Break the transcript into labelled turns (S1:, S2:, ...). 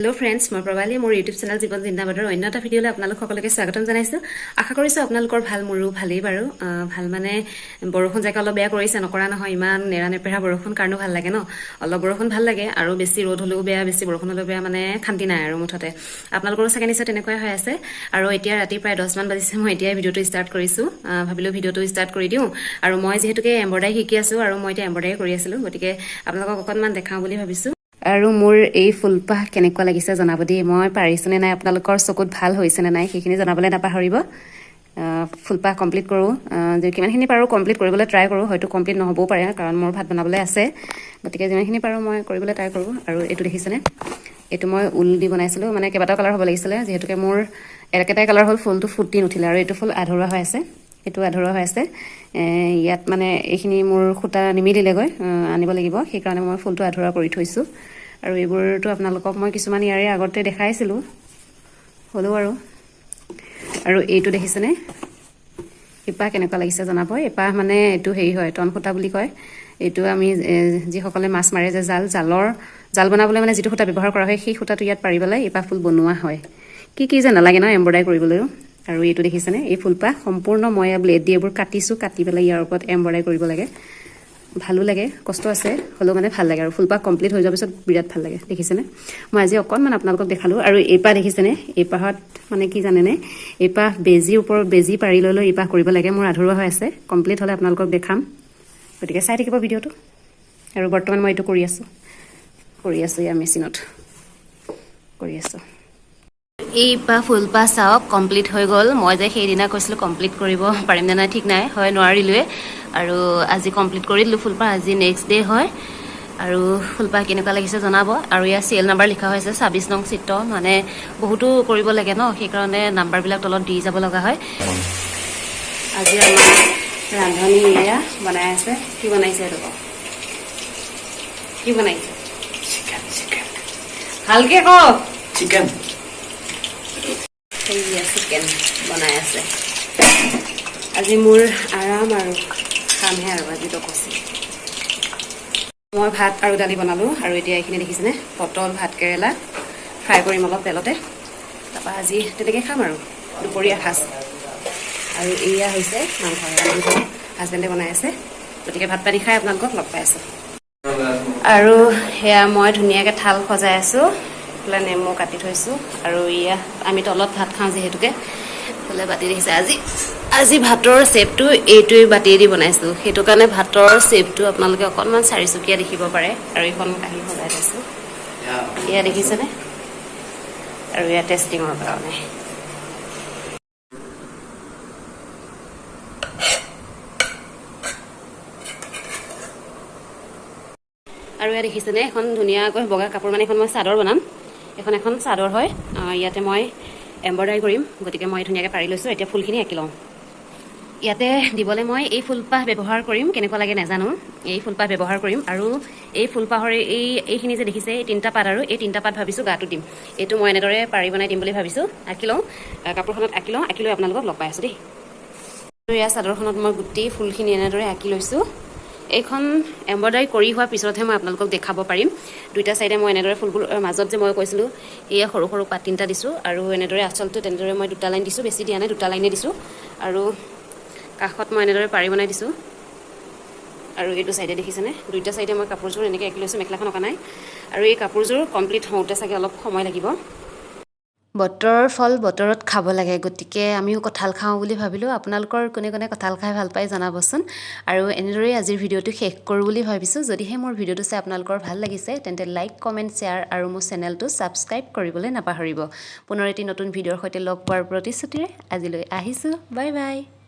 S1: Hello friends, মই প্ৰবালী মোৰ YouTube channel জীৱন জিন্দাবাদৰ অন্য এটা ভিডিঅলৈ আপোনালোক সকলোকে স্বাগতম জনাইছো। আশা কৰিছো আপোনালোকৰ ভাল মোৰো ভালেই বাৰু। ভাল মানে বৰষুণ জাকা অলপ বেয়া কৰিছে নকৰা নহয় ইমান নেৰানেপেৰা বৰষুণ কাৰণো ভাল লাগে ন। অলপ বৰষুণ ভাল লাগে আৰু বেছি ৰ'দ হলেও বেয়া বেছি বৰষুণ হলেও বেয়া মানে শান্তি নাই আৰু মুঠতে। আপোনালোকৰ চাগে নিশ্চয় তেনেকৈ হৈ আছে আৰু এতিয়া ৰাতি প্ৰায় 10 মান বাজিছে মই এতিয়া ভিডিঅটো ষ্টাৰ্ট কৰিছো। ভাবিলো ভিডিঅটো ষ্টাৰ্ট কৰি দিও আৰু মই যেহেতুকে এমব্ৰয়ডাৰী শিকি আছো আৰু মই এতিয়া এমব্ৰয়ডাৰী কৰি আছিলো গতিকে আপোনালোকক অকনমান দেখাও বুলি ভাবিছো। আৰু মোৰ এই ফুলপাহ কেনেকুৱা লাগিছে জনাব দেই মই পাৰিছো নে নাই আপোনালোকৰ চকুত ভাল হৈছে নে নাই সেইখিনি জনাবলৈ নাপাহৰিব ফুলপাহ কমপ্লিট কৰো যে কিমানখিনি পাৰো কমপ্লিট কৰিবলৈ ট্ৰাই কৰো হয়তো কমপ্লিট নহবও পাৰে কাৰণ মোৰ ভাত বনাবলৈ আছে গতিকে যিমানখিনি পাৰো মই কৰিবলৈ ট্ৰাই কৰো আৰু এইটো দেখিছেনে এইটো মই উল দি বনাইছিলো মানে কেইবাটাও কালাৰ হ'ব লাগিছিলে যেহেতুকে মোৰ একেটাই কালাৰ হ'ল ফুলটো ফুটি নুঠিলে আৰু এইটো ফুল আধৰুৱা হৈ আছে এটো আধৰুৱা হৈ আছে ইয়াত মানে এইখিনি মোৰ খুটা নিমিলিলেগৈ আনিব লাগিব সেই কাৰণে মই ফুলটো আধৰুৱা কৰি থৈছো আৰু এইবোৰটো আপোনালোকক মই কিছুমান ইয়াৰে আগতে দেখাইছিলো হলো আৰু এইটো দেখিছেনে ইপা কেনেকুৱা লাগিছে জনাব এপা মানে এইটো হেৰি হয় টন খুটা বুলি কয় এইটো আমি যি সকলে মাছ মাৰে যে জাল বনাবলৈ মানে যেটো খুটা ব্যৱহাৰ কৰা হয় সেই খুটাটো ইয়াত পাৰিবলৈ ইপা ফুল বনোৱা হয় কি যে নালাগে ন এমব্ৰয়ডাৰী কৰিবলৈ আৰু এইটো দেখিছেনে এই ফুলপাহ সম্পূৰ্ণ মই ব্লেড দি এইবোৰ কাটিছো কাটি পেলাই ইয়াৰ ওপৰত এমব্ৰয়ডাৰী কৰিব লাগে ভালো লাগে কষ্ট আছে হলো মানে ভাল লাগে আৰু ফুলপাহ কমপ্লিট হৈ যোৱাৰ পিছত বিৰাট ভাল লাগে দেখিছেনে মই আজি অকনমান আপোনালোকক দেখালো আৰু এইপা দেখিছেনে এইপাহত মানে কি জানেনে এইপাহ বেজি ওপৰত বেজি পাৰি লৈ এইপাহ কৰিব লাগে মোৰ আধৰুৱা হৈ আছে কমপ্লিট হলে আপোনালোকক দেখাম গতিকে চাই থাকিব ভিডিঅটো আৰু বৰ্তমান মই এইটো কৰি আছো ইয়াৰ মেচিনত কৰি আছো এইপা ফুলপাহ চাওক কমপ্লিট হৈ গ'ল মই যে সেইদিনা কৈছিলো কমপ্লিট কৰিব পাৰিম নে নাই ঠিক নাই হয় নোৱাৰিলোৱে আৰু আজি কমপ্লিট কৰি দিলো ফুলপাহ আজি নেক্সট ডে হয় আৰু ফুলপাহ কেনেকুৱা লাগিছে জনাব আৰু ইয়াৰ সিএল নাম্বাৰ লিখা হৈছে 26 নং চিত্ৰ মানে বহুতো কৰিব লাগে ন সেই কাৰণে নাম্বাৰবিলাক তলত দি যাব লগা হয় আজি আমাৰ ৰান্ধনী এয়া বনাই আছে কি বনাইছে ৰব কি বনাইছে চিকেন ভালকে কওক চিকেন চিকেন বনাই আছে আজি মোৰ আৰাম আৰু কামহে আৰু আজিতো কৈছে মই ভাত আৰু দালি বনালো আৰু এতিয়া এইখিনি দেখিছেনে পটল ভাত কেৰেলা ফ্ৰাই কৰিম অলপ তেলতে তাৰপৰা আজি তেনেকৈ খাম আৰু দুপৰীয়া সাজ আৰু এয়া হৈছে মাংস হাজবেণ্ডে বনাই আছে গতিকে ভাত পানী খাই আপোনালোকক লগ পাই আছো আৰু সেয়া মই ধুনীয়াকৈ থাল সজাই আছো নেমু কাটি থৈছো আৰু ইয়া আমি তলত ভাত খাওঁ যিহেতুকে বলে বাতি দেখিছে আজি ভাতৰ চেপটো এইটোই বাতি দি বনাইছো সেইটো কাৰণে ভাতৰ চেপটো আপোনালোকে অকনমান চাৰিচুকীয়া দেখিব পাৰে আৰু এইখন কাহি সজাই থৈছো ইয়া দেখিছেনে আৰু ইয়া টেষ্টিঙৰ কাৰণে আৰু ইয়া দেখিছেনে এখন ধুনীয়াকৈ বগা কাপোৰ মানে এখন মই চাদৰ বনাম এখন চাদৰ হয় ইয়াতে মই এমব্ৰয়ডাৰী কৰিম গতিকে মই ধুনীয়াকৈ পাৰি লৈছো এতিয়া ফুলখিনি আঁকি লওঁ ইয়াতে দিবলৈ মই এই ফুলপাহ ব্যৱহাৰ কৰিম কেনেকুৱা লাগে নাজানো এই ফুলপাহ ব্যৱহাৰ কৰিম আৰু এই ফুলপাহৰ এইখিনি যে দেখিছে এই তিনিটা পাত আৰু এই তিনিটা পাত ভাবিছো গাটো দিম এইটো মই এনেদৰে পাৰি বনাই দিম বুলি ভাবিছো আঁকি লওঁ কাপোৰখনত আঁকি লৈ আপোনালোকক লগ পাই আছো দেই আৰু ইয়াৰ চাদৰখনত মই গোটেই ফুলখিনি এনেদৰে আঁকি লৈছো এইখন এমব্ৰয়ডাৰী কৰি হোৱাৰ পিছতহে মই আপোনালোকক দেখাব পাৰিম দুইটা সাইডে মই এনেদৰে ফুলবোৰ মাজত যে মই কৈছিলো এই সৰু সৰু পাত তিনটা দিছো আৰু এনেদৰে আচলতে তেনেদৰে মই দুটা লাইন দিছো বেছি দিয়া নাই দুটা লাইনে দিছো আৰু কাখত মই এনেদৰে পাৰি বনাই দিছো আৰু এইটো সাইডে দেখিছেনে দুইটা সাইডে মই কাপোৰযোৰ এনেকৈ আঁকি লৈছো মেখেলাখন অকা নাই আৰু এই কাপোৰযোৰ কমপ্লিট হওঁতে চাগে অলপ সময় লাগিব বতৰৰ ফল বতৰত খাব লাগে গতিকে আমিও কঁঠাল খাওঁ বুলি ভাবিলো আপোনালোকৰ কোনে কোনে কঁঠাল খাই ভাল পায় জনাবচোন আৰু এনেদৰে আজিৰ ভিডিঅ'টো শেষ কৰোঁ বুলি ভাবিছো যদিহে মোৰ ভিডিঅ'টো চাই আপোনালোকৰ ভাল লাগিছে তেন্তে লাইক কমেন্ট শ্বেয়াৰ আৰু মোৰ চেনেলটো সাবস্ক্ৰাইব কৰিবলৈ নাপাহৰিব পুনৰ এটি নতুন ভিডিঅ'ৰ সৈতে লগ পোৱাৰ প্ৰতিশ্ৰুতিৰে আজিলৈ আহিছো বাই বাই